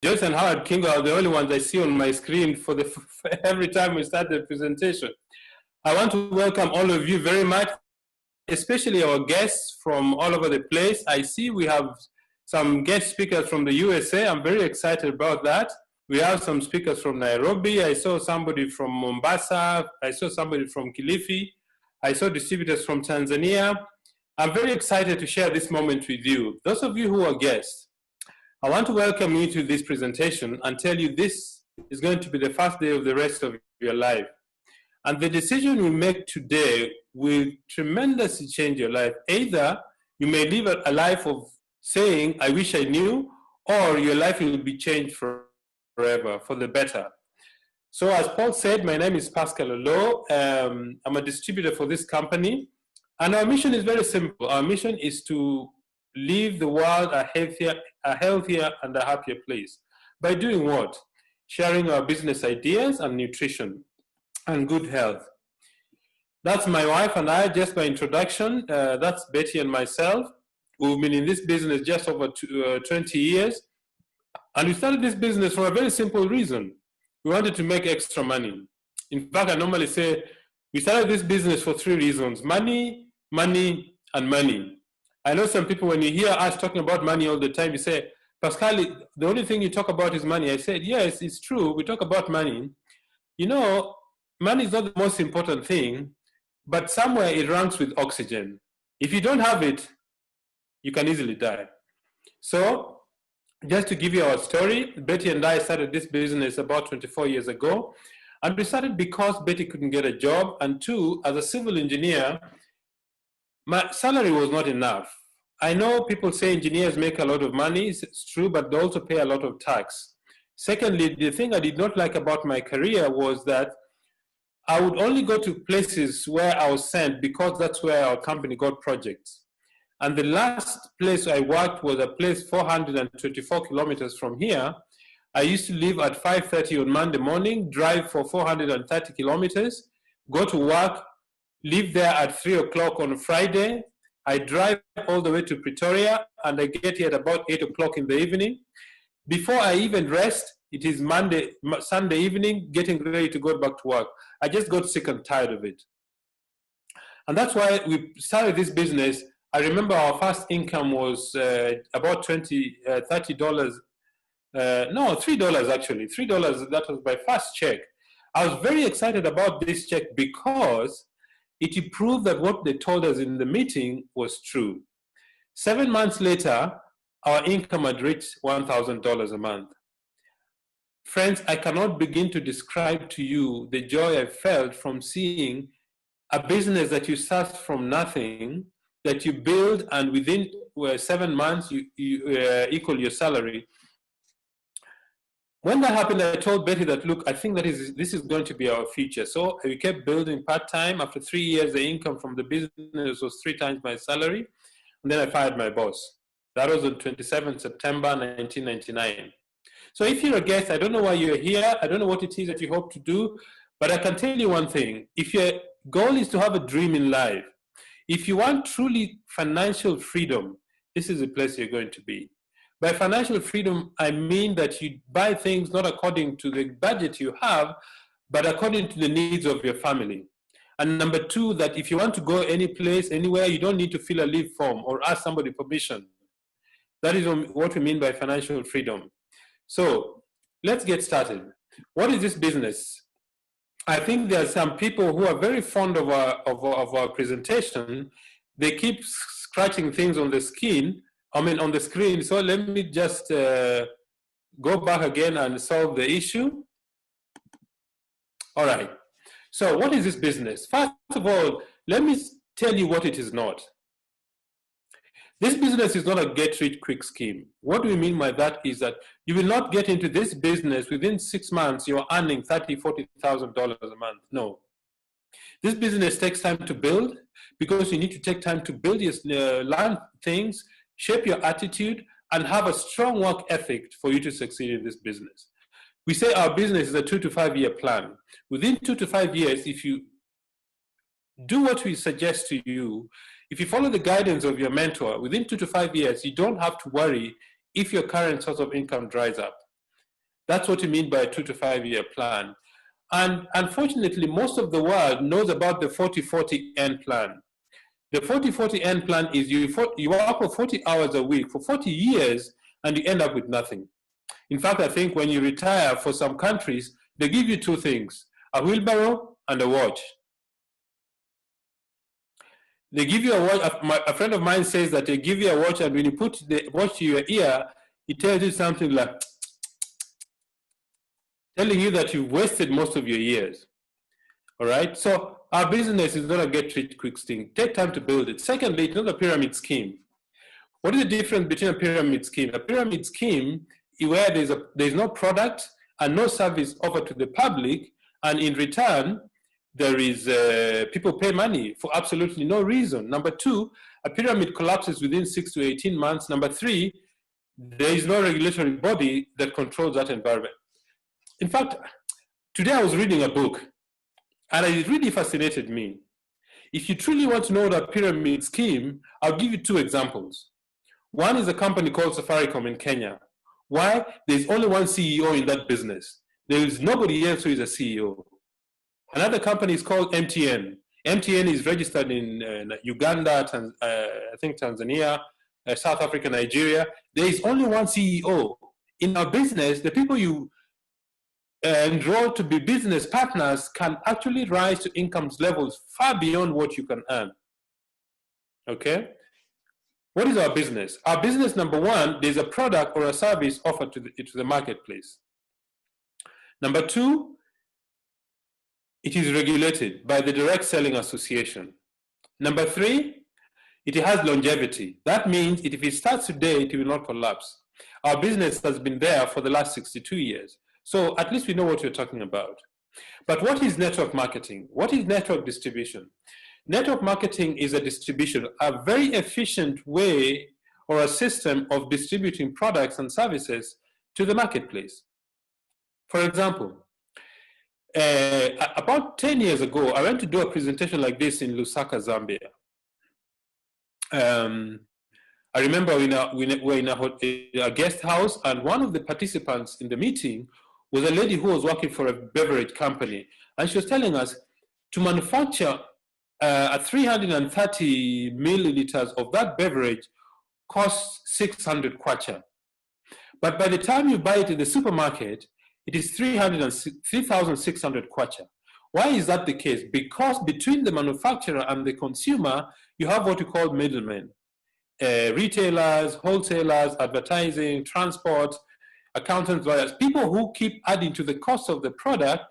Joyce and Howard Kingo are the only ones I see on my screen for every time we start the presentation. I want to welcome all of you very much, especially our guests from all over the place. I see we have some guest speakers from the USA. I'm very excited about that. We have some speakers from Nairobi. I saw somebody from Mombasa. I saw somebody from Kilifi. I saw distributors from Tanzania. I'm very excited to share this moment with you. Those of you who are guests, I want to welcome you to this presentation and tell you this is going to be the first day of the rest of your life. And the decision we make today will tremendously change your life. Either you may live a life of saying, I wish I knew, or your life will be changed forever, for the better. So as Paul said, my name is PASCAL OLOO. I'm a distributor for this company. And our mission is very simple. Our mission is to leave the world a healthier and a happier place. By doing what? Sharing our business ideas and nutrition and good health. That's my wife and I, just by introduction. That's Betty and myself. We've been in this business just over 20 years. And we started this business for a very simple reason. We wanted to make extra money. In fact, I normally say we started this business for 3 reasons: money, money, and money. I know some people, when you hear us talking about money all the time, you say, Pascal, the only thing you talk about is money. I said, yes, it's true. We talk about money. You know, money is not the most important thing, but somewhere it ranks with oxygen. If you don't have it, you can easily die. So just to give you our story, Betty and I started this business about 24 years ago. And we started because Betty couldn't get a job. And 2, as a civil engineer, my salary was not enough. I know people say engineers make a lot of money. It's true, but they also pay a lot of tax. Secondly, the thing I did not like about my career was that I would only go to places where I was sent because that's where our company got projects. And the last place I worked was a place 424 kilometers from here. I used to leave at 5:30 on Monday morning, drive for 430 kilometers, go to work, leave there at 3 o'clock on Friday. I drive all the way to Pretoria, and I get here at about 8 o'clock in the evening. Before I even rest, it is Sunday evening, getting ready to go back to work. I just got sick and tired of it. And that's why we started this business. I remember our first income was about $30, no, $3 actually, $3, that was my first check. I was very excited about this check because it proved that what they told us in the meeting was true. 7 months later, our income had reached $1,000 a month. Friends, I cannot begin to describe to you the joy I felt from seeing a business that you start from nothing, that you build, and within 7 months, you equal your salary. When that happened, I told Betty that, look, I think that this is going to be our future. So we kept building part-time. After 3 years, the income from the business was 3 times my salary. And then I fired my boss. That was on 27 September 1999. So if you're a guest, I don't know why you're here. I don't know what it is that you hope to do. But I can tell you one thing. If your goal is to have a dream in life, if you want truly financial freedom, this is the place you're going to be. By financial freedom, I mean that you buy things not according to the budget you have, but according to the needs of your family. And number 2, that if you want to go any place, anywhere, you don't need to fill a leave form or ask somebody permission. That is what we mean by financial freedom. So let's get started. What is this business? I think there are some people who are very fond of our presentation. They keep scratching things on the screen. On the screen. So let me just go back again and solve the issue. All right. So what is this business? First of all, let me tell you what it is not. This business is not a get-rich-quick scheme. What do we mean by that is that you will not get into this business within 6 months, you're earning $30,000, $40,000 a month. No. This business takes time to build because you need to take time to build your learn things, shape your attitude, and have a strong work ethic for you to succeed in this business. We say our business is a 2 to 5 year plan. Within 2 to 5 years, if you do what we suggest to you, if you follow the guidance of your mentor, within 2 to 5 years, you don't have to worry if your current source of income dries up. That's what you mean by a 2 to 5 year plan. And unfortunately, most of the world knows about the 40-40-N plan. The 40-40-N plan is you work for 40 hours a week for 40 years and you end up with nothing. In fact, I think when you retire for some countries, they give you two things, a wheelbarrow and a watch. They give you a watch. A friend of mine says that they give you a watch, and when you put the watch to your ear, it tells you something like, telling you that you've wasted most of your years. All right? So our business is not a get-rich-quick thing. Take time to build it. Secondly, it's not a pyramid scheme. What is the difference between a pyramid scheme? A pyramid scheme is where there's no product and no service offered to the public, and in return, there is people pay money for absolutely no reason. Number two, a pyramid collapses within 6 to 18 months. Number three, there is no regulatory body that controls that environment. In fact, today I was reading a book, and it really fascinated me. If you truly want to know the pyramid scheme, I'll give you two examples. One is a company called Safaricom in Kenya. Why? There's only one CEO in that business. There is nobody else who is a CEO. Another company is called MTN. MTN is registered in Uganda, I think Tanzania, South Africa, Nigeria. There is only one CEO. In our business, the people you enroll to be business partners can actually rise to income levels far beyond what you can earn. Okay? What is our business? Our business, number one, there's a product or a service offered to the marketplace. Number two, it is regulated by the Direct Selling Association. Number three, it has longevity. That means if it starts today, it will not collapse. Our business has been there for the last 62 years. So at least we know what we're talking about. But what is network marketing? What is network distribution? Network marketing is a distribution, a very efficient way or a system of distributing products and services to the marketplace. For example, about 10 years ago, I went to do a presentation like this in Lusaka, Zambia. I remember we were in a guest house, and one of the participants in the meeting was a lady who was working for a beverage company. And she was telling us to manufacture 330 milliliters of that beverage costs 600 kwacha. But by the time you buy it in the supermarket, it is 3,600 kwacha. Why is that the case? Because between the manufacturer and the consumer, you have what you call middlemen. Retailers, wholesalers, advertising, transport, accountants, lawyers, people who keep adding to the cost of the product,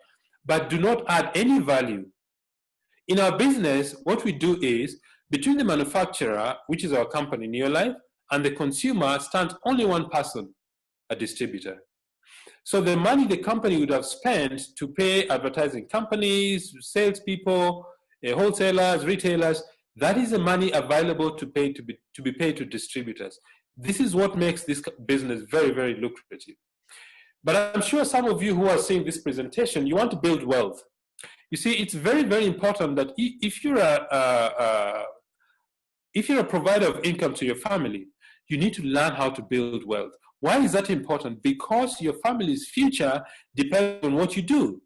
but do not add any value. In our business, what we do is, between the manufacturer, which is our company, Neolife, and the consumer stands only one person, a distributor. So the money the company would have spent to pay advertising companies, salespeople, wholesalers, retailers, that is the money available to be paid to distributors. This is what makes this business very, very lucrative. But I'm sure some of you who are seeing this presentation, you want to build wealth. You see, it's very, very important that if you're a provider of income to your family, you need to learn how to build wealth. Why is that important? Because your family's future depends on what you do.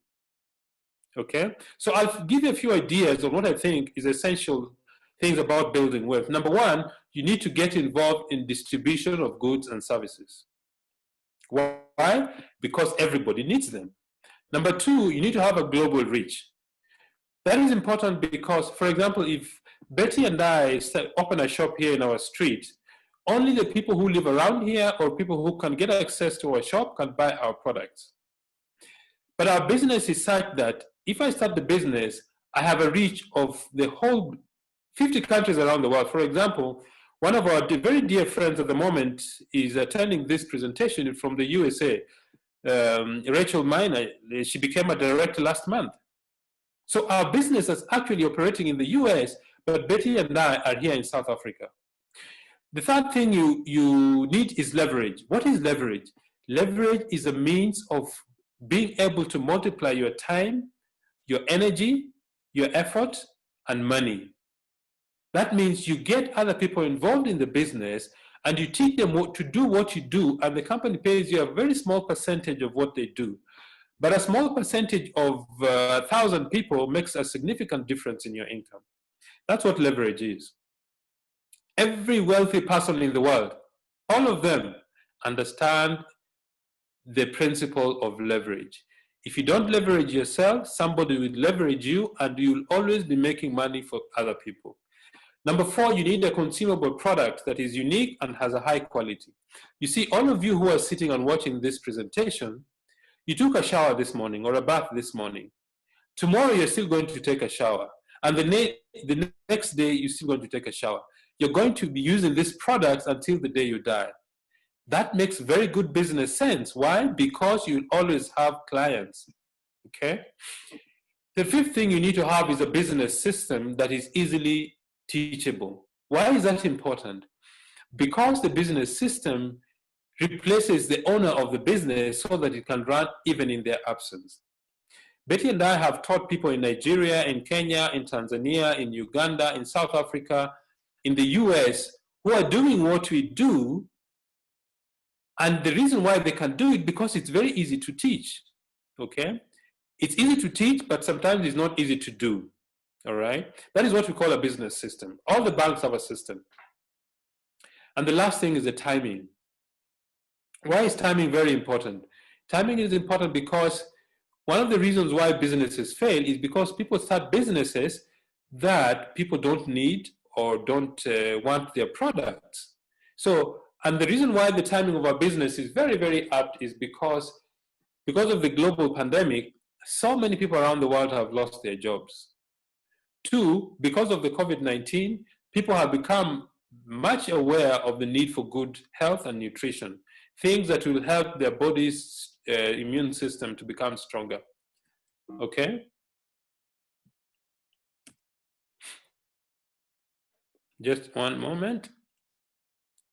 Okay? So I'll give you a few ideas on what I think is essential things about building wealth. Number one, you need to get involved in distribution of goods and services. Why? Because everybody needs them. Number two, you need to have a global reach. That is important because, for example, if Betty and I open a shop here in our street, only the people who live around here or people who can get access to our shop can buy our products. But our business is such that if I start the business, I have a reach of the whole 50 countries around the world. For example, one of our very dear friends at the moment is attending this presentation from the USA, Rachel MAINA. She became a director last month. So our business is actually operating in the US, but Betty and I are here in South Africa. The third thing you need is leverage. What is leverage? Leverage is a means of being able to multiply your time, your energy, your effort, and money. That means you get other people involved in the business, and you teach them to do what you do, and the company pays you a very small percentage of what they do. But a small percentage of 1,000 people makes a significant difference in your income. That's what leverage is. Every wealthy person in the world, all of them, understand the principle of leverage. If you don't leverage yourself, somebody will leverage you, and you'll always be making money for other people. Number 4, you need a consumable product that is unique and has a high quality. You see, all of you who are sitting and watching this presentation, you took a shower this morning or a bath this morning. Tomorrow you're still going to take a shower. And the next day you're still going to take a shower. You're going to be using these products until the day you die. That makes very good business sense. Why? Because you always have clients, okay? The 5th thing you need to have is a business system that is easily teachable. Why is that important? Because the business system replaces the owner of the business so that it can run even in their absence. Betty and I have taught people in Nigeria, in Kenya, in Tanzania, in Uganda, in South Africa, in the US, who are doing what we do. And the reason why they can do it, because it's very easy to teach, okay? It's easy to teach, but sometimes it's not easy to do, all right? That is what we call a business system. All the banks have a system. And the last thing is the timing. Why is timing very important? Timing is important because one of the reasons why businesses fail is because people start businesses that people don't need or don't want their products. So, and the reason why the timing of our business is very, very apt is because of the global pandemic, so many people around the world have lost their jobs. 2, because of the COVID-19, people have become much aware of the need for good health and nutrition, things that will help their body's immune system to become stronger, okay? Just one moment.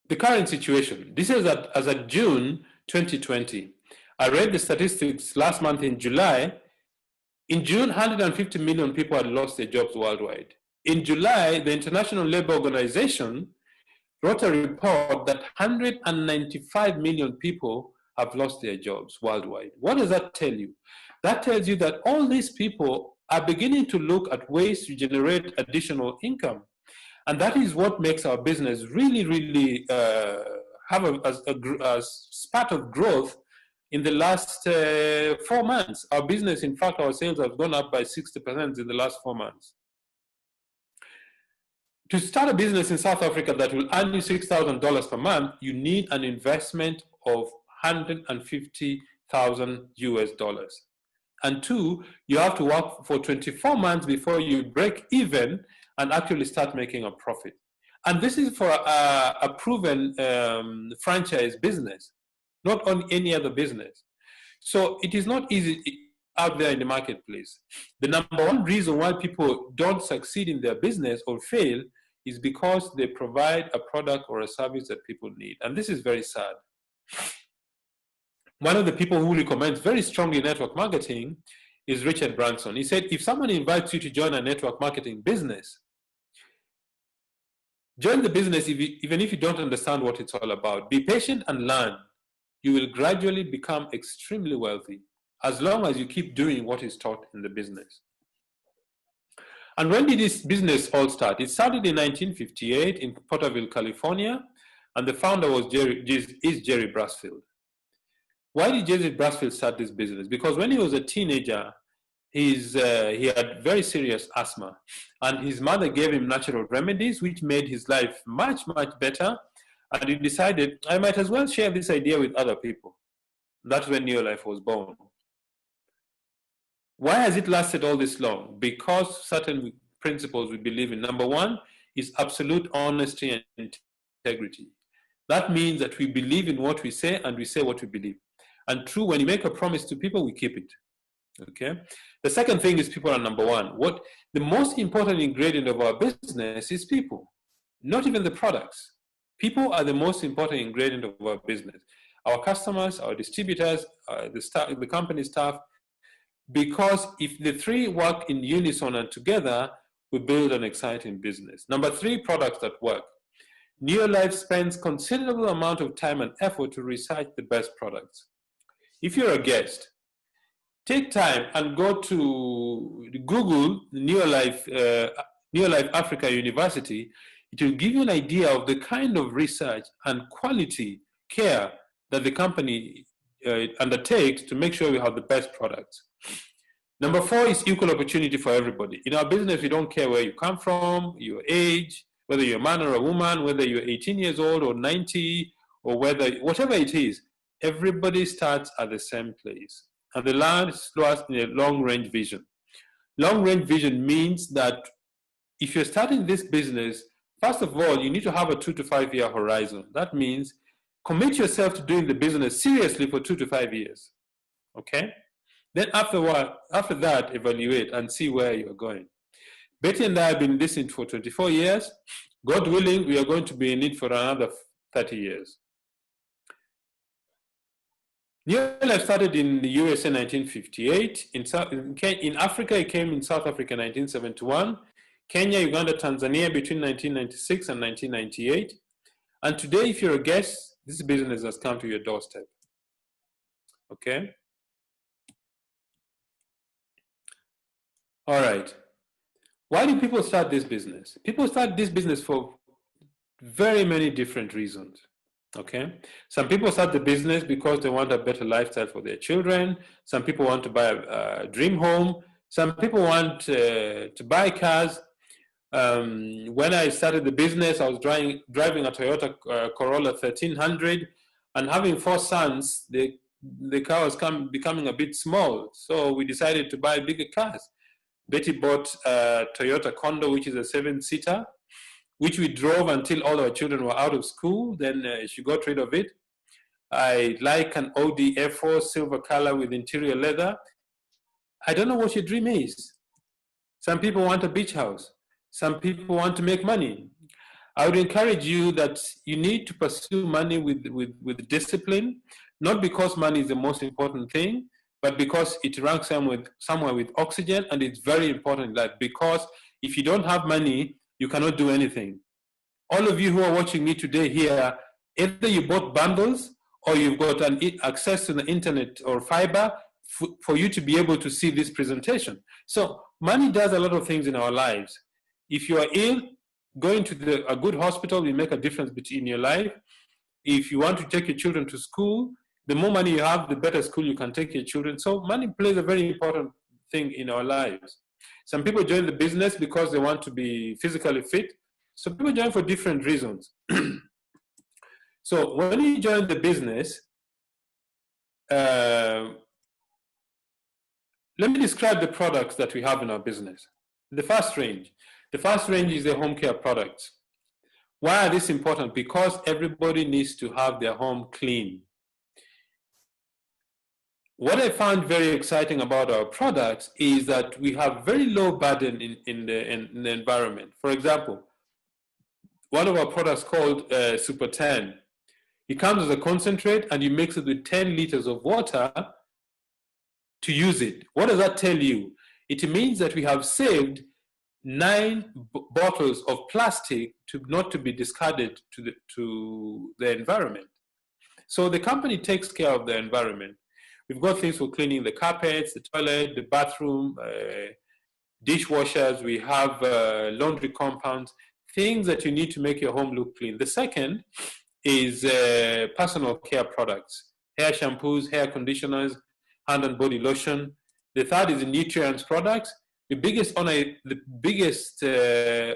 The current situation. This is as of June 2020. I read the statistics last month in July. In June, 150 million people had lost their jobs worldwide. In July, the International Labour Organization wrote a report that 195 million people have lost their jobs worldwide. What does that tell you? That tells you that all these people are beginning to look at ways to generate additional income. And that is what makes our business really, really have a spurt of growth in the last 4 months. Our business, in fact, our sales have gone up by 60% in the last 4 months. To start a business in South Africa that will earn you $6,000 per month, you need an investment of $150,000 US. And 2, you have to work for 24 months before you break even and actually start making a profit. And this is for a proven franchise business, not on any other business. So it is not easy out there in the marketplace. The number 1 reason why people don't succeed in their business or fail is because they provide a product or a service that people need. And this is very sad. One of the people who recommends very strongly network marketing is Richard Branson. He said, if someone invites you to join a network marketing business, join the business even if you don't understand what it's all about. Be patient and learn. You will gradually become extremely wealthy as long as you keep doing what is taught in the business. And when did this business all start? It started in 1958 in Porterville, California, and the founder was Jerry Brasfield. Why did Jerry Brasfield start this business? Because when he was a teenager, he had very serious asthma, and his mother gave him natural remedies which made his life much, much better, and he decided, I might as well share this idea with other people. That's when Neolife was born. Why has it lasted all this long? Because certain principles we believe in. Number 1 is absolute honesty and integrity. That means that we believe in what we say and we say what we believe. And true, when you make a promise to people, we keep it. Okay. The second thing is people are number 1. What the most important ingredient of our business is people, not even the products. People are the most important ingredient of our business. Our customers, our distributors, the company staff, because if the 3 work in unison and together, we build an exciting business. Number 3, products that work. Neolife spends considerable amount of time and effort to research the best products. If you're a guest, take time and go to Google Neolife Africa University. It will give you an idea of the kind of research and quality care that the company undertakes to make sure we have the best products. Number 4 is equal opportunity for everybody. In our business, we don't care where you come from, your age, whether you're a man or a woman, whether you're 18 years old or 90, or whatever it is, everybody starts at the same place. And the land starts in a long-range vision. Long-range vision means that if you're starting this business, first of all, you need to have a 2 to 5 year horizon. That means commit yourself to doing the business seriously for 2 to 5 years. Okay? Then after that, evaluate and see where you're going. Betty and I have been in this for 24 years. God willing, we are going to be in it for another 30 years. Neolife started in the USA in 1958. In Africa, it came in South Africa in 1971. Kenya, Uganda, Tanzania between 1996 and 1998. And today, if you're a guest, this business has come to your doorstep. Okay? All right. Why do people start this business? People start this business for very many different reasons. Okay, some people start the business because they want a better lifestyle for their children. Some people want to buy a dream home. Some people want to buy cars. When I started the business, I was driving a Toyota Corolla 1300, and having 4 sons, the car was becoming a bit small. So we decided to buy bigger cars. Betty bought a Toyota Condo, which is a 7-seater, which we drove until all our children were out of school. Then she got rid of it. I like an Audi A4 silver color with interior leather. I don't know what your dream is. Some people want a beach house. Some people want to make money. I would encourage you that you need to pursue money with discipline, not because money is the most important thing, but because it ranks somewhere with oxygen, and it's very important in life, because if you don't have money, you cannot do anything. All of you who are watching me today here, either you bought bundles or you've got access to the internet or fiber for you to be able to see this presentation. So money does a lot of things in our lives. If you are ill, going to a good hospital will make a difference in your life. If you want to take your children to school, the more money you have, the better school you can take your children. So money plays a very important thing in our lives. Some people join the business because they want to be physically fit. So people join for different reasons. So when you join the business, let me describe the products that we have in our business. The first range is the home care products. Why are these important? Because everybody needs to have their home clean. What I found very exciting about our products is that we have very low burden in the environment. For example, one of our products called Super 10. It comes as a concentrate and you mix it with 10 liters of water to use it. What does that tell you? It means that we have saved 9 bottles of plastic not to be discarded to the environment. So the company takes care of the environment. We've got things for cleaning the carpets, the toilet, the bathroom, dishwashers. We have laundry compounds, things that you need to make your home look clean. The second is personal care products, hair shampoos, hair conditioners, hand and body lotion. The third is the nutrients products. The biggest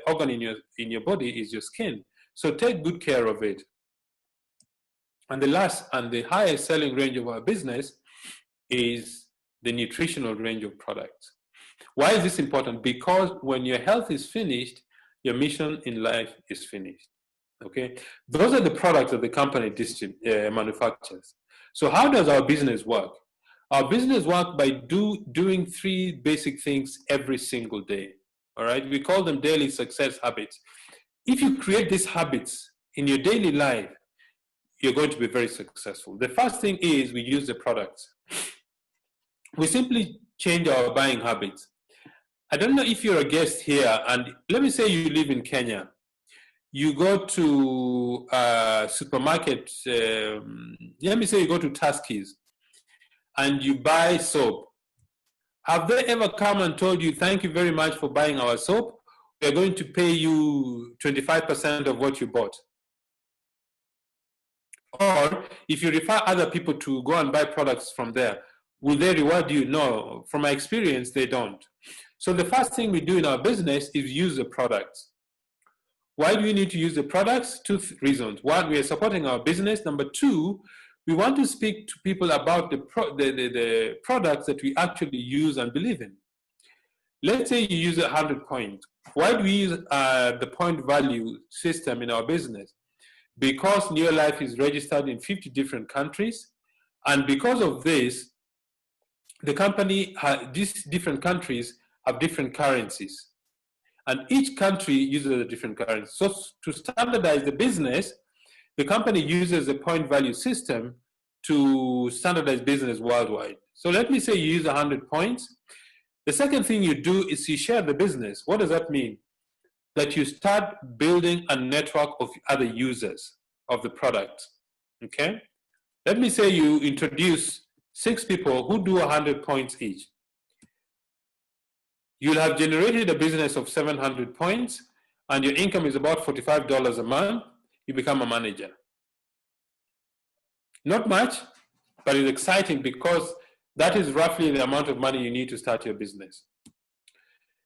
organ in your body is your skin. So take good care of it. And the last and the highest selling range of our business is the nutritional range of products. Why is this important? Because when your health is finished, your mission in life is finished. Okay, those are the products that the company manufactures. So how does our business work? Our business works by doing 3 basic things every single day. All right, we call them daily success habits. If you create these habits in your daily life, you're going to be very successful. The first thing is we use the products. We simply change our buying habits. I don't know if you're a guest here, and let me say you live in Kenya. you go to a supermarket, let me say you go to Tuskys and you buy soap. Have they ever come and told you, thank you very much for buying our soap? We're going to pay you 25% of what you bought. Or if you refer other people to go and buy products from there, will they reward you? No, from my experience, they don't. So the first thing we do in our business is use the products. Why do we need to use the products? Two reasons. One, we are supporting our business. Number two, we want to speak to people about the products that we actually use and believe in. Let's say you use 100 points. Why do we use the point value system in our business? Because Neolife is registered in 50 different countries, and because of this, the company, these different countries have different currencies, and each country uses a different currency. So to standardize the business, the company uses a point value system to standardize business worldwide. So let me say you use 100 points. The second thing you do is you share the business. What does that mean? That you start building a network of other users of the product, okay? Let me say you introduce 6 people who do 100 points each. You'll have generated a business of 700 points and your income is about $45 a month. You become a manager. Not much, but it's exciting because that is roughly the amount of money you need to start your business.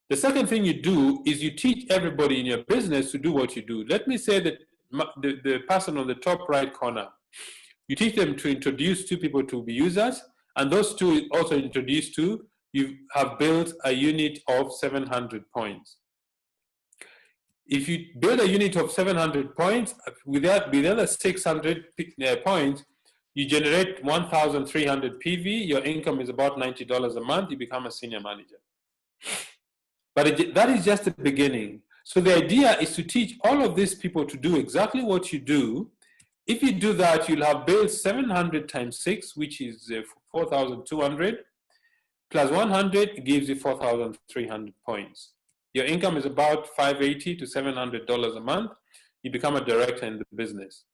The second thing you do is you teach everybody in your business to do what you do. Let me say that the person on the top right corner, you teach them to introduce 2 people to be users, and those 2 also introduce 2. You have built a unit of 700 points. If you build a unit of 700 points, with the other 600 points, you generate 1,300 PV, your income is about $90 a month, you become a senior manager. But that is just the beginning. So the idea is to teach all of these people to do exactly what you do. If you do that, you'll have built 700 times 6, which is 4,200, plus 100 gives you 4,300 points. Your income is about $580 to $700 a month. You become a director in the business,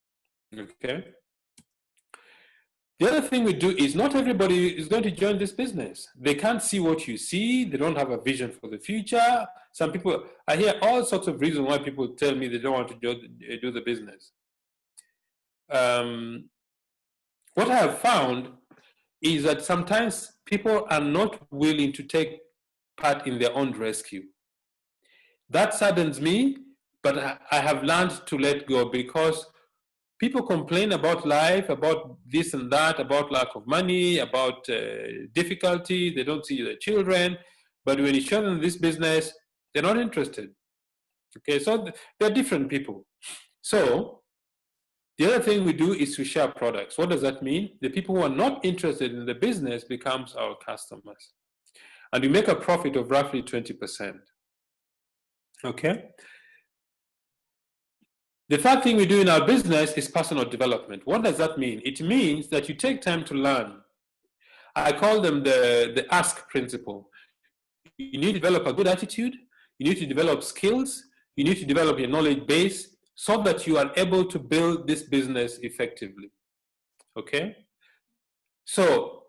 okay? The other thing we do is not everybody is going to join this business. They can't see what you see. They don't have a vision for the future. Some people, I hear all sorts of reasons why people tell me they don't want to do the business. What I have found is that sometimes people are not willing to take part in their own rescue. That saddens me, but I have learned to let go because people complain about life, about this and that, about lack of money, about difficulty. They don't see their children. But when you show them this business, they're not interested. Okay, so they're different people. So the other thing we do is to share products. What does that mean? The people who are not interested in the business becomes our customers. And we make a profit of roughly 20%. Okay? The third thing we do in our business is personal development. What does that mean? It means that you take time to learn. I call them the ask principle. You need to develop a good attitude. You need to develop skills. You need to develop your knowledge base so that you are able to build this business effectively. Okay? So,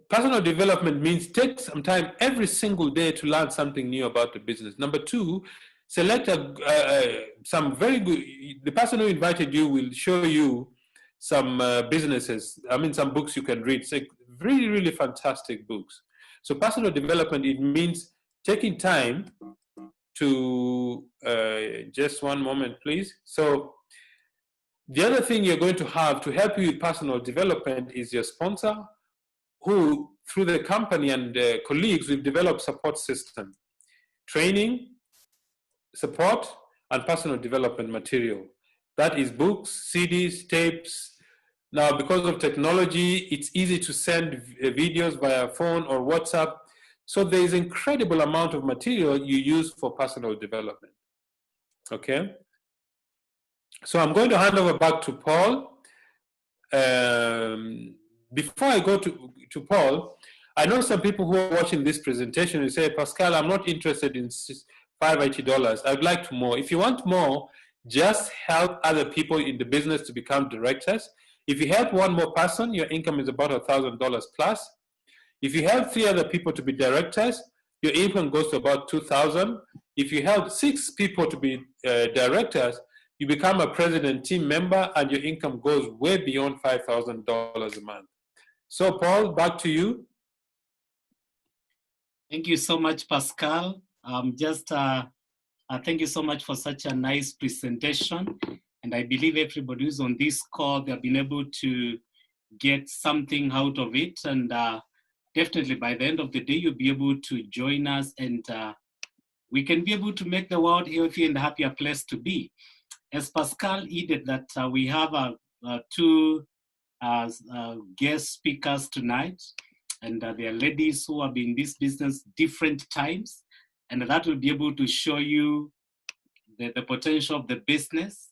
personal development means take some time every single day to learn something new about the business. Number 2, select some very good, the person who invited you will show you some businesses, some books you can read. It's like really, really fantastic books. So personal development, it means taking time to, just one moment, please. So the other thing you're going to have to help you with personal development is your sponsor, who through the company and colleagues will develop support system, training, support, and personal development material. That is books, CDs, tapes. Now, because of technology, it's easy to send videos via phone or WhatsApp. So there is an incredible amount of material you use for personal development. Okay? So I'm going to hand over back to Paul. Before I go to Paul, I know some people who are watching this presentation will say, Pascal, I'm not interested in $580. I'd like to more. If you want more, Just help other people in the business to become directors. If you help one more person, your income is about $1,000 plus. If you help 3 other people to be directors, your income goes to about 2,000. If you help 6 people to be directors, you become a president team member and your income goes way beyond $5,000 a month. So Paul, back to you. Thank you so much, Pascal. Thank you so much for such a nice presentation. And I believe everybody who's on this call, they've been able to get something out of it. And definitely by the end of the day, you'll be able to join us and we can be able to make the world healthier and a happier place to be. As Pascal added that we have 2 guest speakers tonight, and they are ladies who have been in this business different times, and that will be able to show you the potential of the business.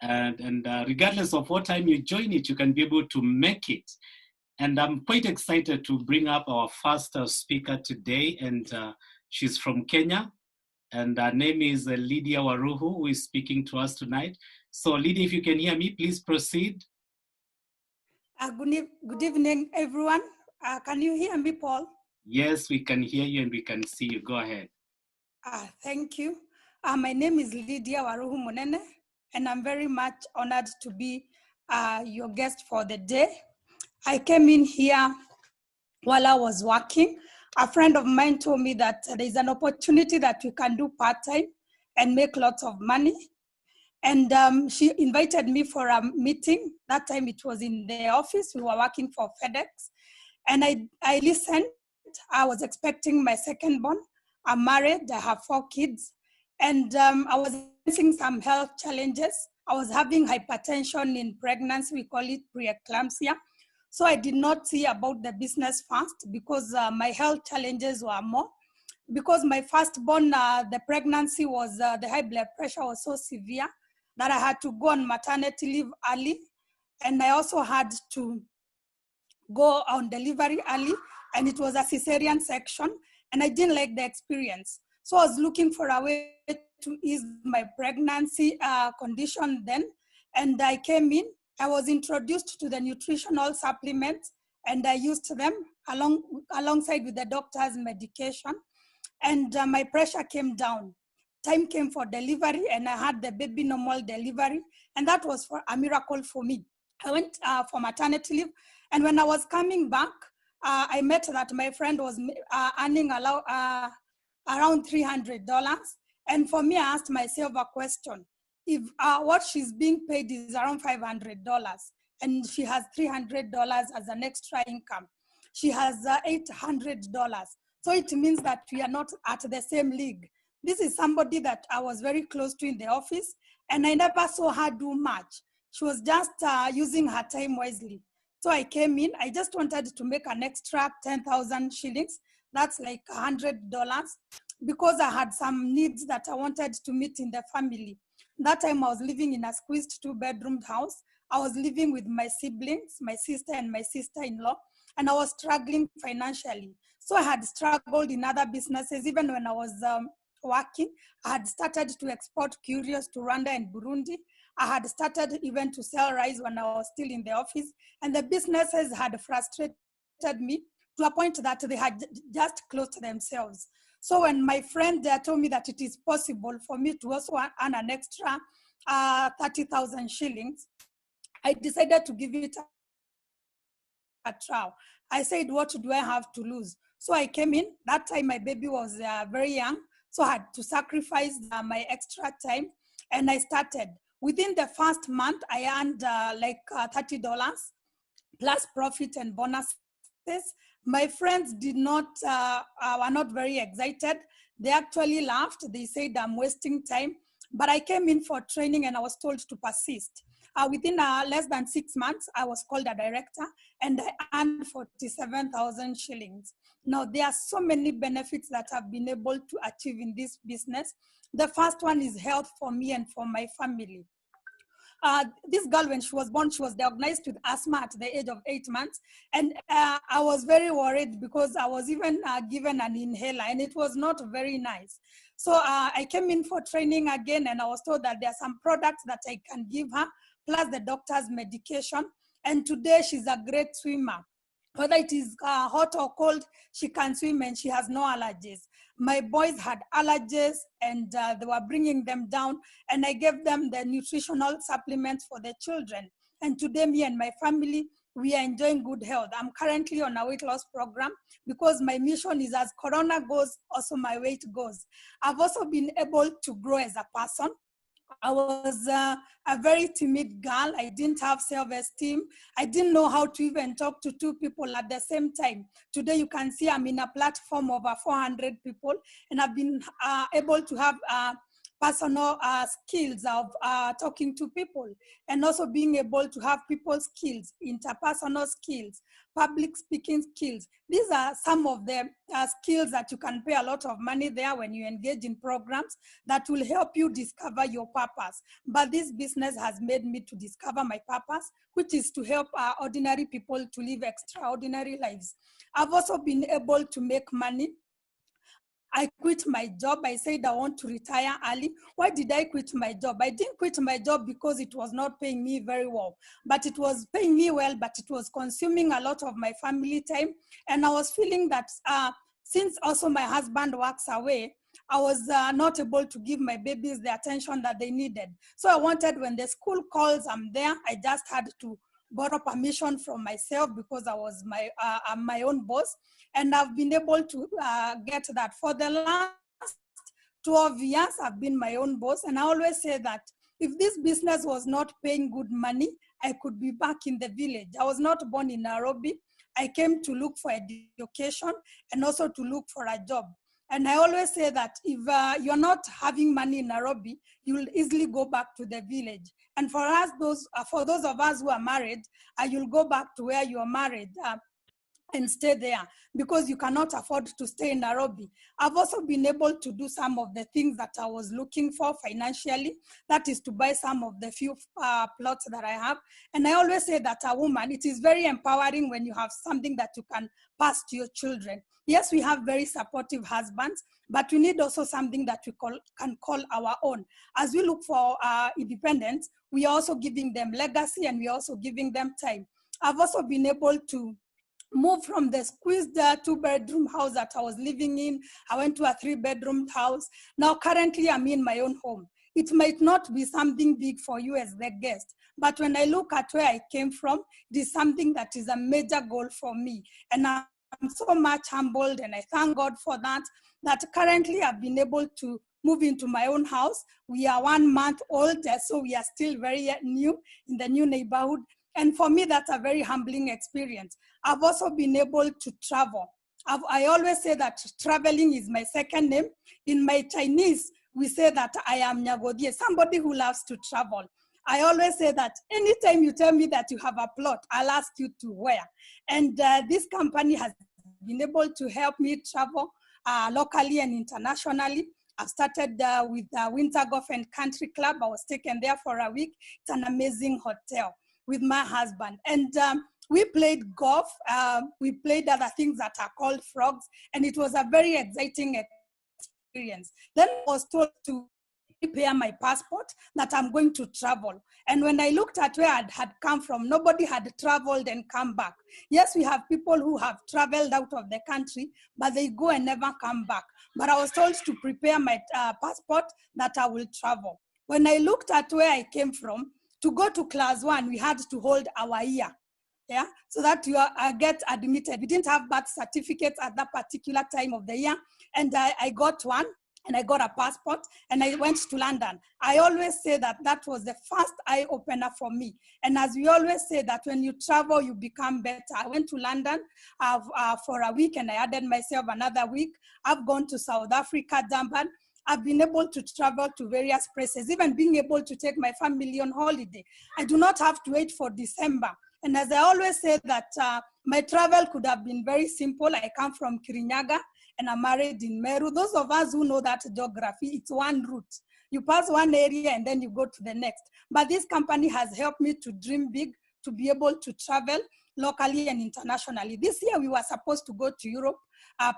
And regardless of what time you join it, you can be able to make it. And I'm quite excited to bring up our first speaker today, and she's from Kenya, and her name is LYDIA WARUHU, who is speaking to us tonight. So LYDIA, if you can hear me, please proceed. Good evening, everyone. Can you hear me, Paul? Yes, we can hear you and we can see you. Go ahead. Thank you. My name is LYDIA WARUHU Monene, and I'm very much honored to be your guest for the day. I came in here while I was working. A friend of mine told me that there's an opportunity that we can do part-time and make lots of money. And she invited me for a meeting. That time it was in the office. We were working for FedEx. And I listened. I was expecting my second born. I'm married. I have 4 kids. And I was facing some health challenges. I was having hypertension in pregnancy. We call it preeclampsia. So I did not see about the business first because my health challenges were more. Because my firstborn, the pregnancy was, the high blood pressure was so severe that I had to go on maternity leave early. And I also had to go on delivery early, and it was a cesarean section, and I didn't like the experience. So I was looking for a way to ease my pregnancy condition then, and I came in. I was introduced to the nutritional supplements, and I used them alongside with the doctor's medication, and my pressure came down. Time came for delivery, and I had the baby normal delivery, and that was a miracle for me. I went for maternity leave, and when I was coming back, I met that my friend was earning around $300. And for me, I asked myself a question. If what she's being paid is around $500, and she has $300 as an extra income, she has $800. So it means that we are not at the same league. This is somebody that I was very close to in the office, and I never saw her do much. She was just using her time wisely. So I came in, I just wanted to make an extra 10,000 shillings. That's like $100, because I had some needs that I wanted to meet in the family. That time I was living in a squeezed 2-bedroom house. I was living with my siblings, my sister and my sister-in-law, and I was struggling financially. So I had struggled in other businesses. Even when I was working, I had started to export curios to Rwanda and Burundi. I had started even to sell rice when I was still in the office, and the businesses had frustrated me to a point that they had just closed themselves. So when my friend there told me that it is possible for me to also earn an extra 30,000 shillings, I decided to give it a try. I said, what do I have to lose? So I came in. That time my baby was very young, so I had to sacrifice my extra time, and I started. Within the first month, I earned like $30 plus profit and bonuses. My friends were not very excited. They actually laughed. They said I'm wasting time. But I came in for training and I was told to persist. Within less than 6 months, I was called a director and I earned 47,000 shillings. Now, there are so many benefits that I've been able to achieve in this business. The first one is health for me and for my family. This girl, when she was born, she was diagnosed with asthma at the age of 8 months. And I was very worried because I was even given an inhaler and it was not very nice. So I came in for training again, and I was told that there are some products that I can give her, plus the doctor's medication. And today she's a great swimmer. Whether it is hot or cold, she can swim and she has no allergies. My boys had allergies and they were bringing them down, and I gave them the nutritional supplements for the children. And today, me and my family, we are enjoying good health. I'm currently on a weight loss program because my mission is as Corona goes, also my weight goes. I've also been able to grow as a person. I was a very timid girl. I didn't have self-esteem. I didn't know how to even talk to two people at the same time. Today, you can see I'm in a platform of over 400 people, and I've been able to have personal skills of talking to people, and also being able to have people skills, interpersonal skills, public speaking skills. These are some of the skills that you can pay a lot of money there when you engage in programs that will help you discover your purpose. But this business has made me to discover my purpose, which is to help ordinary people to live extraordinary lives. I've also been able to make money. I quit my job. I said I want to retire early. Why did I quit my job? I didn't quit my job because it was not paying me very well, but it was paying me well, but it was consuming a lot of my family time. And I was feeling that since also my husband works away, I was not able to give my babies the attention that they needed. So I wanted, when the school calls, I'm there. I just had to borrow permission from myself because I was I'm my own boss. And I've been able to get that. For the last 12 years, I've been my own boss. And I always say that if this business was not paying good money, I could be back in the village. I was not born in Nairobi. I came to look for education and also to look for a job. And I always say that if you're not having money in Nairobi, you will easily go back to the village. And for us, for those of us who are married, you'll go back to where you are married and stay there because you cannot afford to stay in Nairobi. I've also been able to do some of the things that I was looking for financially. That is to buy some of the few plots that I have. And I always say that a woman, it is very empowering when you have something that you can pass to your children. Yes, we have very supportive husbands, but we need also something that we can call our own. As we look for independence, we are also giving them legacy and we are also giving them time. I've also been able to move from the squeezed 2-bedroom house that I was living in. I went to a 3-bedroom house. Now, currently, I'm in my own home. It might not be something big for you as the guest, but when I look at where I came from, it is something that is a major goal for me. And I'm so much humbled, and I thank God for that, that currently I've been able to move into my own house. We are 1 month old, so we are still very new in the new neighborhood. And for me, that's a very humbling experience. I've also been able to travel. I always say that traveling is my second name. In my Chinese, we say that I am Nyagodie, somebody who loves to travel. I always say that anytime you tell me that you have a plot, I'll ask you to where. And this company has been able to help me travel locally and internationally. I've started with Winter Golf and Country Club. I was taken there for a week. It's an amazing hotel with my husband. And we played golf. We played other things that are called frogs. And it was a very exciting experience. Then I was told to prepare my passport that I'm going to travel. And when I looked at where I had come from, nobody had traveled and come back. Yes, we have people who have traveled out of the country, but they go and never come back. But I was told to prepare my passport that I will travel. When I looked at where I came from, to go to class 1, we had to hold our year, yeah, so that you get admitted. We didn't have birth certificates at that particular time of the year, and I got one, and I got a passport, and I went to London. I always say that that was the first eye-opener for me. And as we always say that when you travel, you become better. I went to London for a week, and I added myself another week. I've gone to South Africa, Durban. I've been able to travel to various places, even being able to take my family on holiday. I do not have to wait for December. And as I always say that my travel could have been very simple. I come from Kirinyaga and I'm married in Meru. Those of us who know that geography, it's one route. You pass one area and then you go to the next. But this company has helped me to dream big, to be able to travel. locally and internationally. This year we were supposed to go to Europe,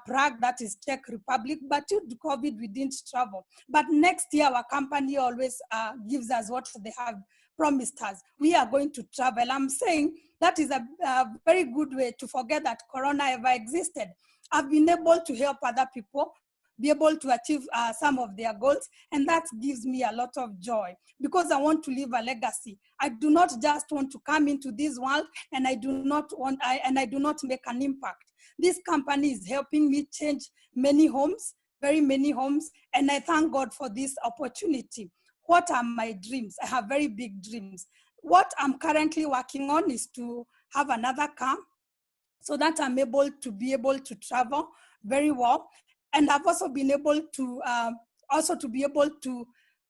Prague, that is Czech Republic, but due to COVID, we didn't travel. But next year, our company always gives us what they have promised us. We are going to travel. I'm saying that is a very good way to forget that Corona ever existed. I've been able to help other people be able to achieve some of their goals, and that gives me a lot of joy because I want to leave a legacy. I do not just want to come into this world and I do not make an impact. This company is helping me change many homes, very many homes, and I thank God for this opportunity. What are my dreams? I have very big dreams. What I'm currently working on is to have another car so that I'm able to travel very well. And I've also been able to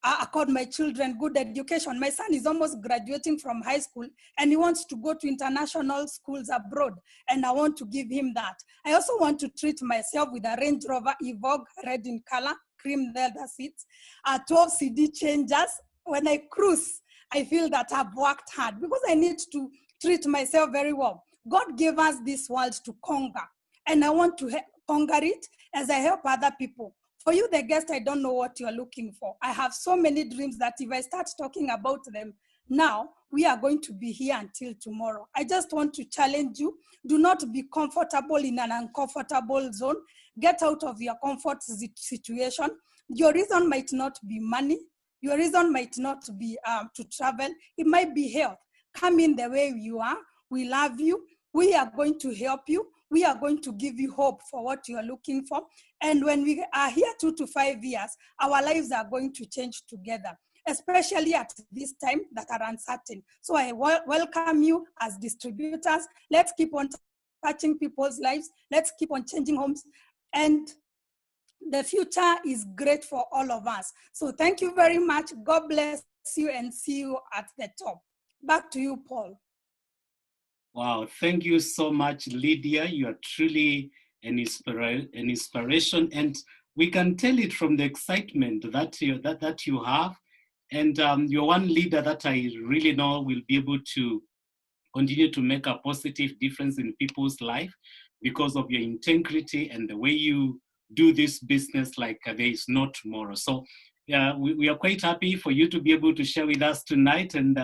accord my children good education. My son is almost graduating from high school and he wants to go to international schools abroad, and I want to give him that. I also want to treat myself with a Range Rover Evoque, red in color, cream leather seats, 12 CD changers. When I cruise, I feel that I've worked hard because I need to treat myself very well. God gave us this world to conquer, and I want to conquer it as I help other people. For you, the guest, I don't know what you're looking for. I have so many dreams that if I start talking about them now, we are going to be here until tomorrow. I just want to challenge you. Do not be comfortable in an uncomfortable zone. Get out of your comfort situation. Your reason might not be money. Your reason might not be to travel. It might be health. Come in the way you are. We love you. We are going to help you. We are going to give you hope for what you are looking for. And when we are here 2 to 5 years, our lives are going to change together, especially at this time that are uncertain. So I welcome you as distributors. Let's keep on touching people's lives. Let's keep on changing homes. And the future is great for all of us. So thank you very much. God bless you and see you at the top. Back to you, Paul. Wow, thank you so much, Lydia. You are truly an inspiration, and we can tell it from the excitement that you have. And you're one leader that I really know will be able to continue to make a positive difference in people's life because of your integrity and the way you do this business like there is no tomorrow. So we are quite happy for you to be able to share with us tonight, and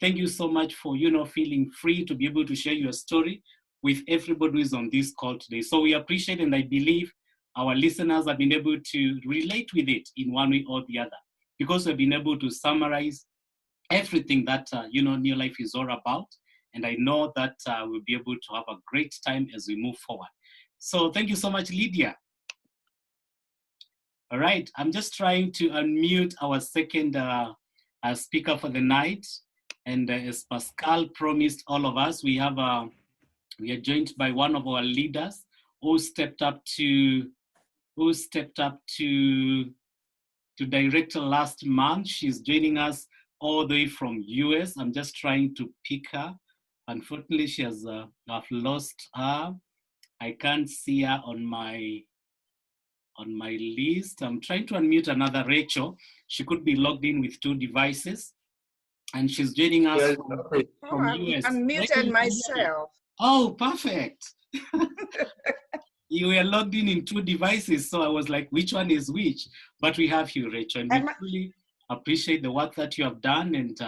thank you so much for, feeling free to be able to share your story with everybody who is on this call today. So we appreciate, and I believe our listeners have been able to relate with it in one way or the other, because we've been able to summarize everything that, New Life is all about. And I know that we'll be able to have a great time as we move forward. So thank you so much, Lydia. All right, I'm just trying to unmute our second speaker for the night. And as Pascal promised all of us, we are joined by one of our leaders who stepped up to director last month. She's joining us all the way from US. I'm just trying to pick her. Unfortunately, I've lost her. I can't see her on my list. I'm trying to unmute another Rachel. She could be logged in with 2 devices. And she's joining us from US. I'm muted myself. Oh, perfect. You were logged in 2 devices, so I was like, which one is which? But we have you, Rachel, and we really appreciate the work that you have done, and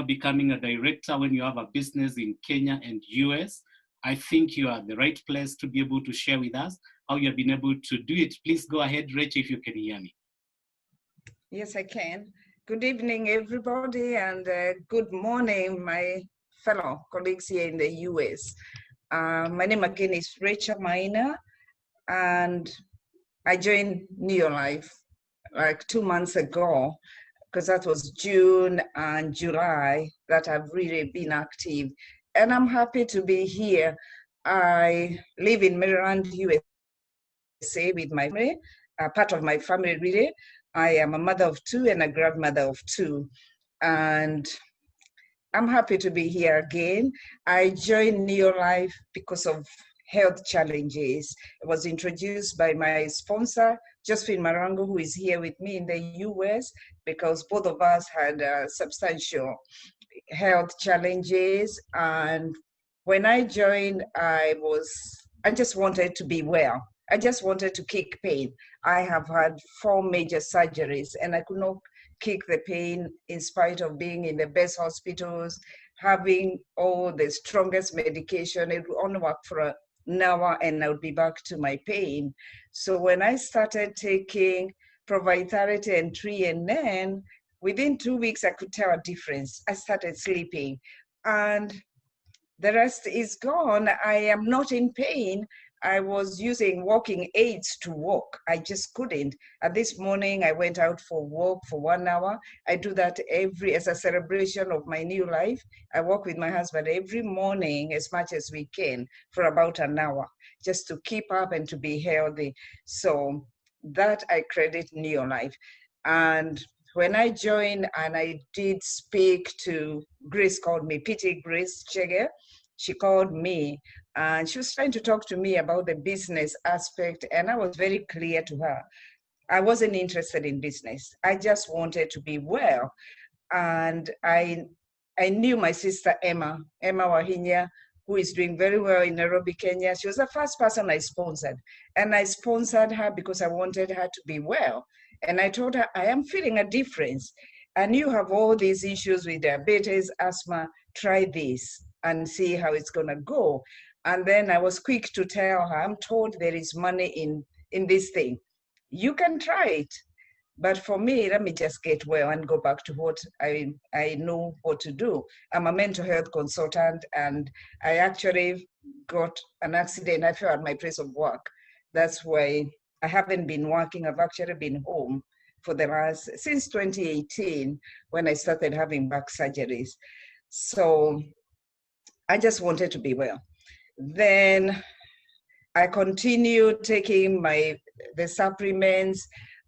becoming a director when you have a business in Kenya and US. I think you are the right place to be able to share with us how you have been able to do it. Please go ahead, Rachel, if you can hear me. Yes, I can. Good evening, everybody, and good morning, my fellow colleagues here in the US. My name again is Rachel MAINA, and I joined New Life like 2 months ago, because that was June and July that I've really been active. And I'm happy to be here. I live in Maryland, USA with my family, part of my family really. I am a mother of 2 and a grandmother of 2. And I'm happy to be here again. I joined Neo Life because of health challenges. It was introduced by my sponsor, Josephine Marango, who is here with me in the US, because both of us had substantial health challenges, and when I joined, I just wanted to be well. I just wanted to kick pain. I have had 4 major surgeries and I could not kick the pain in spite of being in the best hospitals, having all the strongest medication. It would only work for an hour and I would be back to my pain. So when I started taking Provitality and 3 and within 2 weeks, I could tell a difference. I started sleeping and the rest is gone. I am not in pain. I was using walking aids to walk. I just couldn't. And this morning I went out for a walk for 1 hour. I do that as a celebration of my new life. I walk with my husband every morning as much as we can for about an hour, just to keep up and to be healthy. So that I credit Neolife. And when I joined and I did speak to Grace, called me, PT Grace Chege, she called me and she was trying to talk to me about the business aspect. And I was very clear to her. I wasn't interested in business. I just wanted to be well. And I knew my sister Emma Wahinya, who is doing very well in Nairobi, Kenya. She was the first person I sponsored. And I sponsored her because I wanted her to be well. And I told her, I am feeling a difference. And you have all these issues with diabetes, asthma, try this and see how it's gonna go. And then I was quick to tell her, I'm told there is money in this thing. You can try it. But for me, let me just get well and go back to what I know what to do. I'm a mental health consultant and I actually got an accident. I fell at my place of work. That's why I haven't been working. I've actually been home for since 2018 when I started having back surgeries. So I just wanted to be well. Then I continued taking the supplements.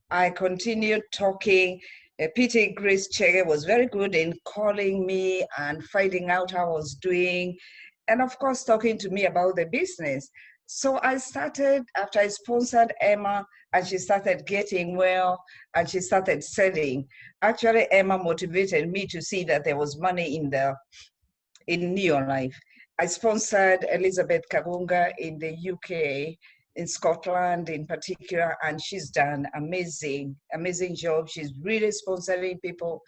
I continued talking. PT Grace Chege was very good in calling me and finding out how I was doing. And of course, talking to me about the business. So I started, after I sponsored Emma and she started getting well and she started selling. Actually, Emma motivated me to see that there was money in Neolife. I sponsored Elizabeth Kagunga in the UK, in Scotland in particular, and she's done amazing job. She's really sponsoring people.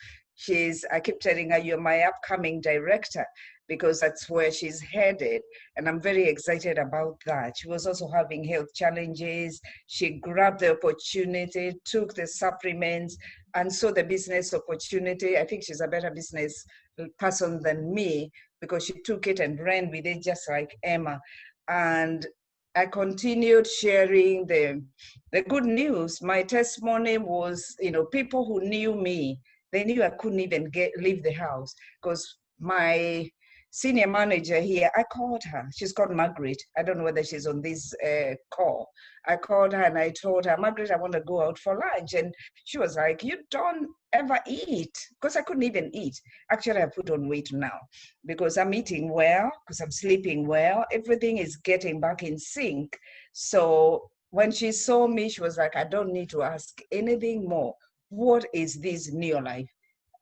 I keep telling her, you're my upcoming director, because that's where she's headed. And I'm very excited about that. She was also having health challenges. She grabbed the opportunity, took the supplements, and saw the business opportunity. I think she's a better business person than me because she took it and ran with it just like Emma. And I continued sharing the good news. My testimony was, people who knew me, they knew I couldn't even leave the house because my senior manager here, I called her. She's called Margaret. I don't know whether she's on this call. I called her and I told her, Margaret, I want to go out for lunch. And she was like, you don't ever eat, because I couldn't even eat. Actually, I put on weight now because I'm eating well, because I'm sleeping well. Everything is getting back in sync. So when she saw me, she was like, I don't need to ask anything more. What is this Neolife?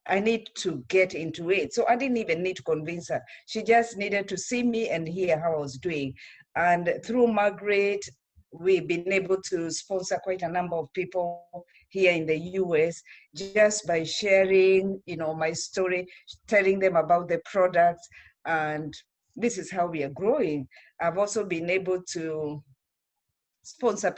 I need to get into it. So I didn't even need to convince her. She just needed to see me and hear how I was doing. And through Margaret, we've been able to sponsor quite a number of people here in the US just by sharing, my story, telling them about the products. And this is how we are growing. I've also been able to sponsor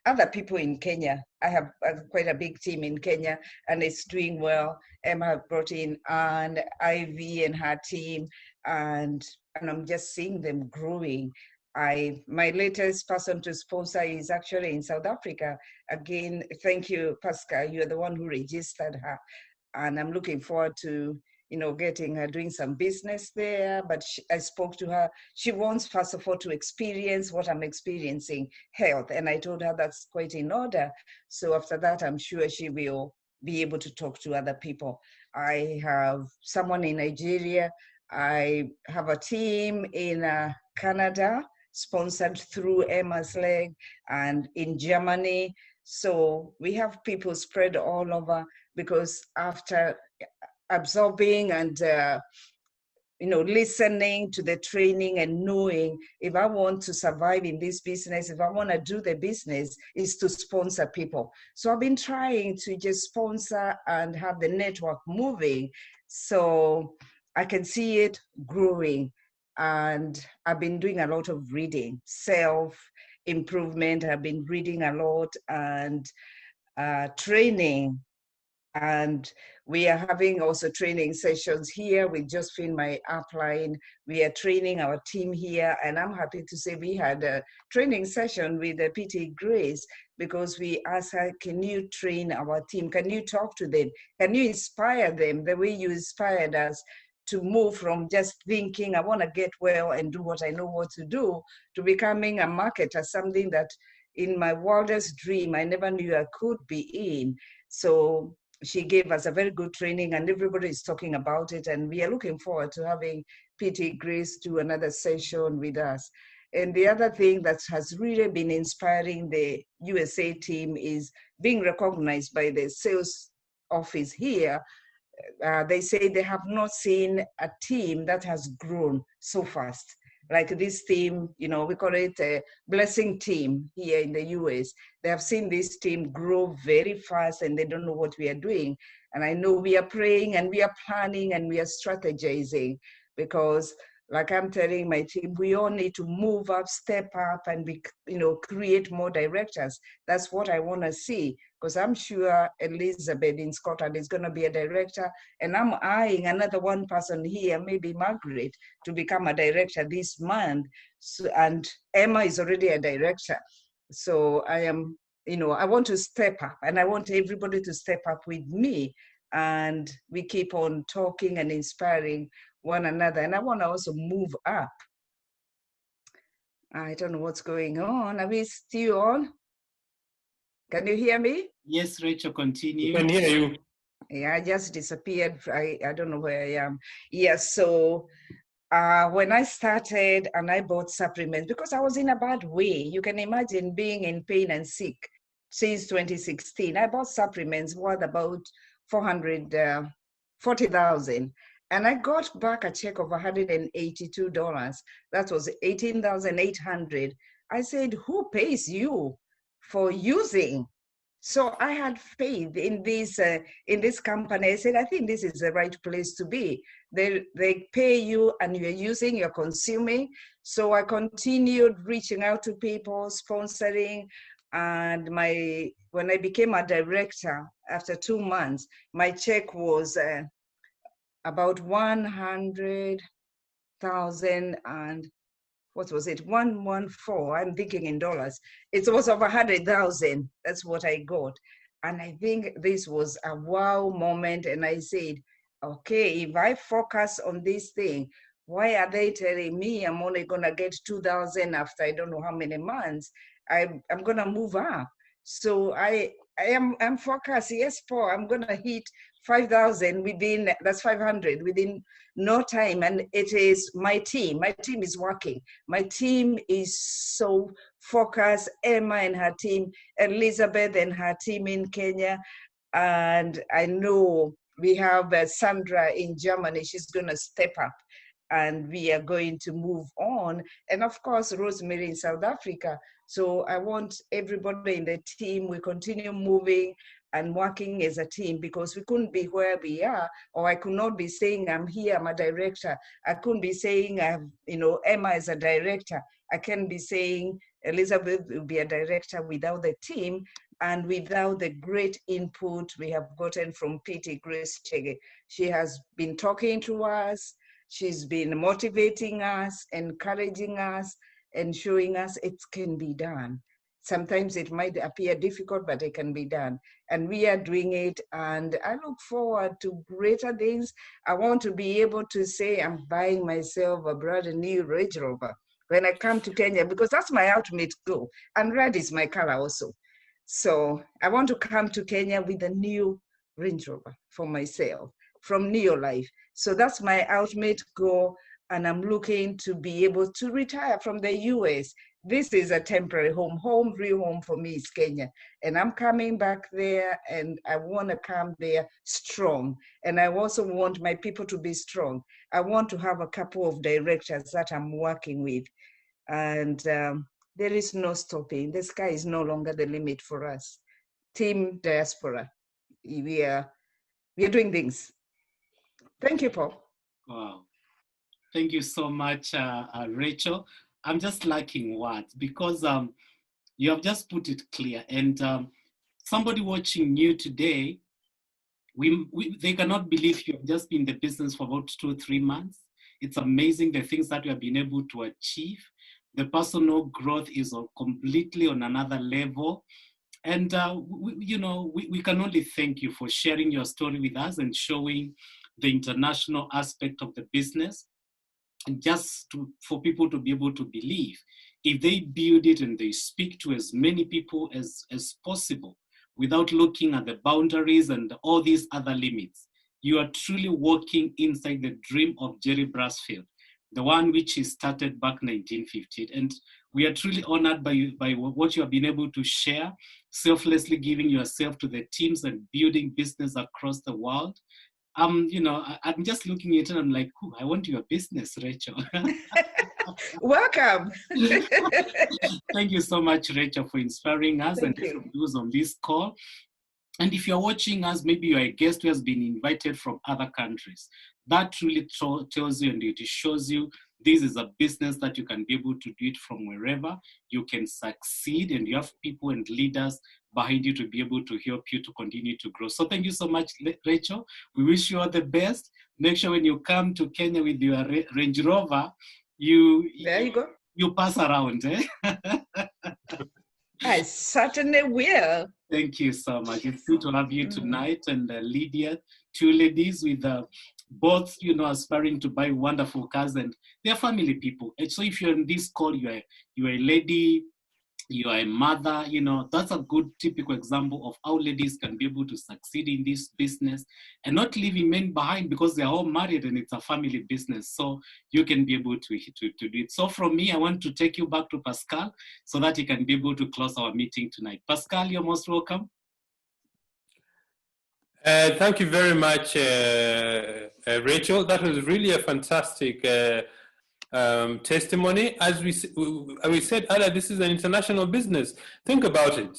other people in Kenya. I have quite a big team in Kenya and it's doing well. Emma brought in Anne, Ivy and her team, and I'm just seeing them growing. My latest person to sponsor is actually in South Africa. Again, thank you, Pascal. You're the one who registered her. And I'm looking forward to getting her doing some business there. But I spoke to her. She wants, first of all, to experience what I'm experiencing, health. And I told her that's quite in order. So after that, I'm sure she will be able to talk to other people. I have someone in Nigeria. I have a team in Canada, sponsored through Emma's Leg, and in Germany. So we have people spread all over, because after absorbing and listening to the training and knowing if I want to survive in this business, if I want to do the business, is to sponsor people. So I've been trying to just sponsor and have the network moving so I can see it growing. And I've been doing a lot of reading, self-improvement. I've been reading a lot and training. And we are having also training sessions here with Josephine, my upline. We are training our team here. And I'm happy to say we had a training session with PT Grace because we asked her, can you train our team? Can you talk to them? Can you inspire them the way you inspired us to move from just thinking, I want to get well and do what I know what to do, to becoming a marketer, something that in my wildest dream, I never knew I could be in. So she gave us a very good training and everybody is talking about it. And we are looking forward to having PT Grace do another session with us. And the other thing that has really been inspiring the USA team is being recognized by the sales office here. They say they have not seen a team that has grown so fast. Like this team, we call it a blessing team here in the US. They have seen this team grow very fast and they don't know what we are doing. And I know we are praying and we are planning and we are strategizing because like I'm telling my team, we all need to move up, step up and create more directors. That's what I want to see. Because I'm sure Elizabeth in Scotland is going to be a director, and I'm eyeing another one person here, maybe Margaret, to become a director this month. So, and Emma is already a director. So I am, I want to step up, and I want everybody to step up with me, and we keep on talking and inspiring one another. And I want to also move up. I don't know what's going on. Are we still on? Can you hear me? Yes, Rachel, continue. We can hear you. Yeah, I just disappeared. I don't know where I am. Yeah, so when I started and I bought supplements, because I was in a bad way. You can imagine being in pain and sick since 2016. I bought supplements worth about $440,000. And I got back a check of $182. That was $18,800. I said, who pays you for using? So I had faith in this company. I said, I think this is the right place to be. They pay you and you're using, you're consuming. So I continued reaching out to people, sponsoring. And when I became a director after 2 months, my check was about 100,000 and what was it? 114. I'm thinking in dollars. It was over 100,000. That's what I got. And I think this was a wow moment. And I said, okay, if I focus on this thing, why are they telling me I'm only gonna get 2,000 after I don't know how many months? I'm gonna move up. So I'm focused. Yes, Paul, I'm gonna hit 5,000 within, that's 500 within no time. And it is my team. My team is working. My team is so focused. Emma and her team, Elizabeth and her team in Kenya. And I know we have Sandra in Germany. She's going to step up and we are going to move on. And of course, Rosemary in South Africa. So I want everybody in the team, we continue moving and working as a team because we couldn't be where we are, or I could not be saying I'm here, I'm a director. I couldn't be saying Emma is a director. I can't be saying Elizabeth will be a director without the team and without the great input we have gotten from PT Grace Chege. She has been talking to us. She's been motivating us, encouraging us, and showing us it can be done. Sometimes it might appear difficult, but it can be done. And we are doing it. And I look forward to greater things. I want to be able to say I'm buying myself a brand new Range Rover when I come to Kenya, because that's my ultimate goal. And red is my color also. So I want to come to Kenya with a new Range Rover for myself from Neolife. So that's my ultimate goal. And I'm looking to be able to retire from the US. This is a temporary home, real home for me is Kenya. And I'm coming back there and I want to come there strong. And I also want my people to be strong. I want to have a couple of directors that I'm working with. And there is no stopping. The sky is no longer the limit for us. Team Diaspora, we are doing things. Thank you, Paul. Wow. Thank you so much, Rachel. I'm just lacking words because you have just put it clear. And somebody watching you today, they cannot believe you have just been in the business for about 2 or 3 months. It's amazing the things that you have been able to achieve. The personal growth is completely on another level. And, we can only thank you for sharing your story with us and showing the international aspect of the business. And just for people to be able to believe, if they build it and they speak to as many people as possible without looking at the boundaries and all these other limits, you are truly walking inside the dream of Jerry Brasfield, the one which he started back 1950. And we are truly honored by what you have been able to share, selflessly giving yourself to the teams and building business across the world. I'm just looking at it and I'm like, I want your business, Rachel. Welcome. Thank you so much, Rachel, for inspiring us Thank and you. those on this call. And if you're watching us, maybe you're a guest who has been invited from other countries. That really tells you and it shows you this is a business that you can be able to do it from wherever. You can succeed and you have people and leaders behind you to be able to help you to continue to grow. So thank you so much, Rachel. We wish you all the best. Make sure when you come to Kenya with your Range Rover, There you go. You pass around. Eh? I certainly will. Thank you so much. It's good to have you tonight and Lydia, 2 ladies with both, aspiring to buy wonderful cars, and they're family people. And so if you're in this call, you're a lady, you are a mother, that's a good typical example of how ladies can be able to succeed in this business and not leaving men behind because they're all married and it's a family business. So you can be able to do it. So from me, I want to take you back to Pascal so that he can be able to close our meeting tonight. Pascal, you're most welcome. Thank you very much, Rachel. That was really a fantastic testimony. As we said earlier, this is an international business. Think about it.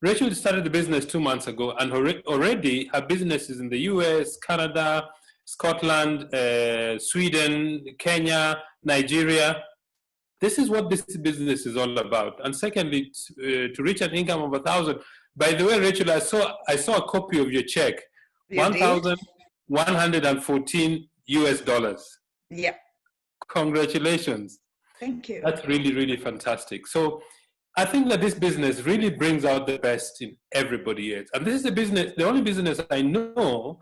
Rachel started the business 2 months ago, and already her business is in the US, Canada, Scotland, Sweden, Kenya, Nigeria. This is what this business is all about. And secondly, to reach an income of 1,000. By the way, Rachel, I saw a copy of your check, $1,114 US. Yeah. Congratulations. Thank you. That's really, really fantastic. So I think that this business really brings out the best in everybody else. And this is the only business I know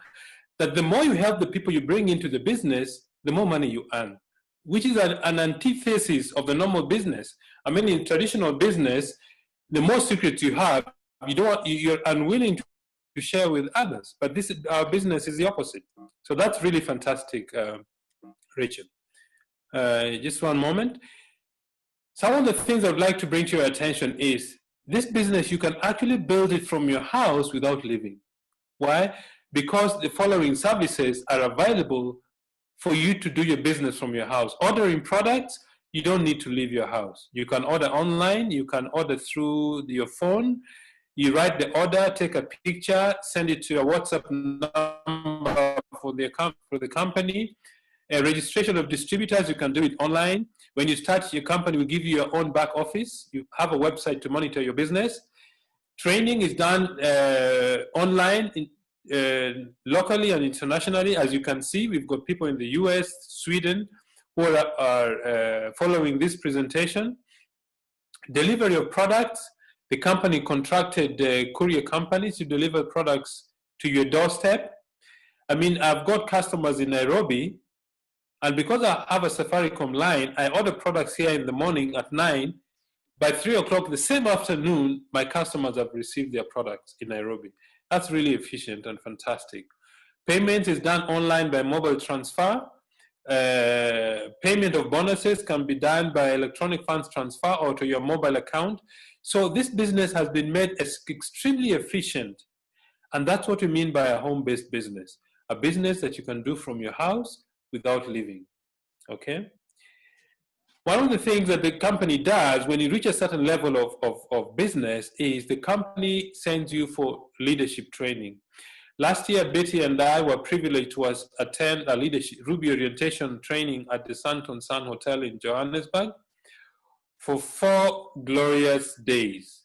that the more you help the people you bring into the business, the more money you earn, which is an antithesis of the normal business. I mean, in traditional business, the more secrets you have, you're unwilling to share with others. But our business is the opposite. So that's really fantastic, Rachel. Just one moment. Some of the things I'd like to bring to your attention is this business, you can actually build it from your house without leaving. Why? Because the following services are available for you to do your business from your house. Ordering products, you don't need to leave your house. You can order online, you can order through your phone. You write the order, take a picture, send it to a WhatsApp number for the company. A registration of distributors, you can do it online. When you start your company, we give you your own back office. You have a website to monitor your business. Training is done online, locally and internationally. As you can see, we've got people in the US, Sweden, who are following this presentation. Delivery of products. The company contracted courier companies to deliver products to your doorstep. I mean, I've got customers in Nairobi, and because I have a Safaricom line, I order products here in the morning at 9. By 3 o'clock the same afternoon, my customers have received their products in Nairobi. That's really efficient and fantastic. Payment is done online by mobile transfer. Payment of bonuses can be done by electronic funds transfer or to your mobile account. So this business has been made extremely efficient. And that's what we mean by a home-based business. A business that you can do from your house without leaving. Okay? One of the things that the company does when you reach a certain level of business is the company sends you for leadership training. Last year, Betty and I were privileged to attend a leadership Ruby orientation training at the Santon Sun Hotel in Johannesburg for 4 glorious days.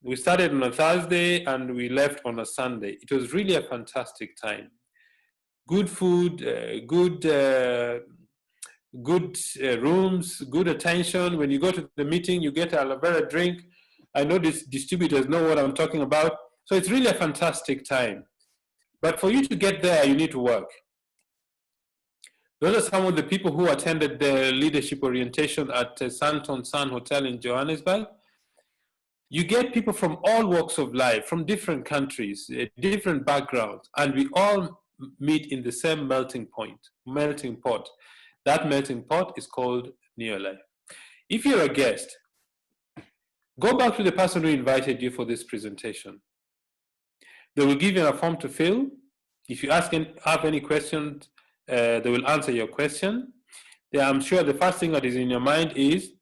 We started on a Thursday and we left on a Sunday. It was really a fantastic time. Good food, good rooms, good attention. When you go to the meeting, you get aloe vera drink. I know these distributors know what I'm talking about. So it's really a fantastic time. But for you to get there, you need to work. Those are some of the people who attended the leadership orientation at Santon Sun Hotel in Johannesburg. You get people from all walks of life, from different countries, different backgrounds, and we all meet in the same melting pot. That melting pot is called Neolife. If you're a guest, go back to the person who invited you for this presentation. They will give you a form to fill. If you have any questions, they will answer your question. I'm sure the first thing that is in your mind is,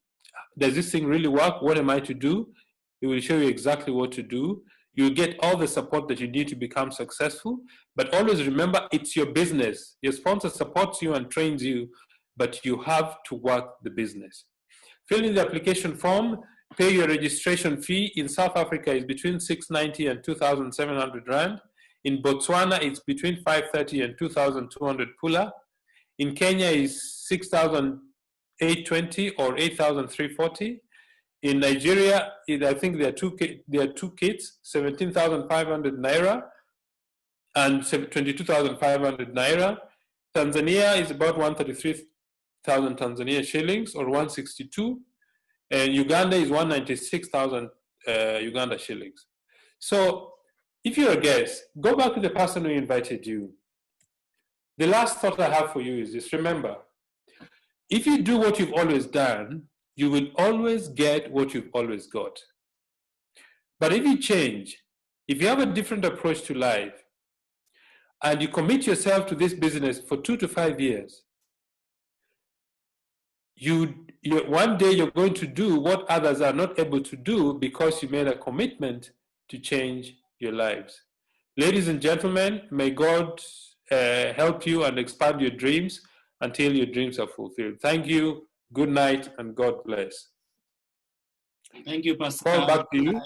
does this thing really work? What am I to do? It will show you exactly what to do. You'll get all the support that you need to become successful. But always remember, it's your business. Your sponsor supports you and trains you, but you have to work the business. Fill in the application form, pay your registration fee. In South Africa, it's between 690 and 2,700 Rand. In Botswana, it's between 530 and 2,200 Pula. In Kenya, is 6,820 or 8,340. In Nigeria, I think there are two kits, 17,500 Naira and 22,500 Naira. Tanzania is about 133,000 Tanzania shillings or 162. And Uganda is 196,000 Uganda shillings. So if you're a guest, go back to the person who invited you. The last thought I have for you is this: remember, if you do what you've always done, you will always get what you've always got. But if you change, if you have a different approach to life, and you commit yourself to this business for 2 to 5 years, one day you're going to do what others are not able to do because you made a commitment to change your lives. Ladies and gentlemen, may God help you and expand your dreams until your dreams are fulfilled. Thank you, good night, and God bless. Thank you, Pascal. Paul, back to you.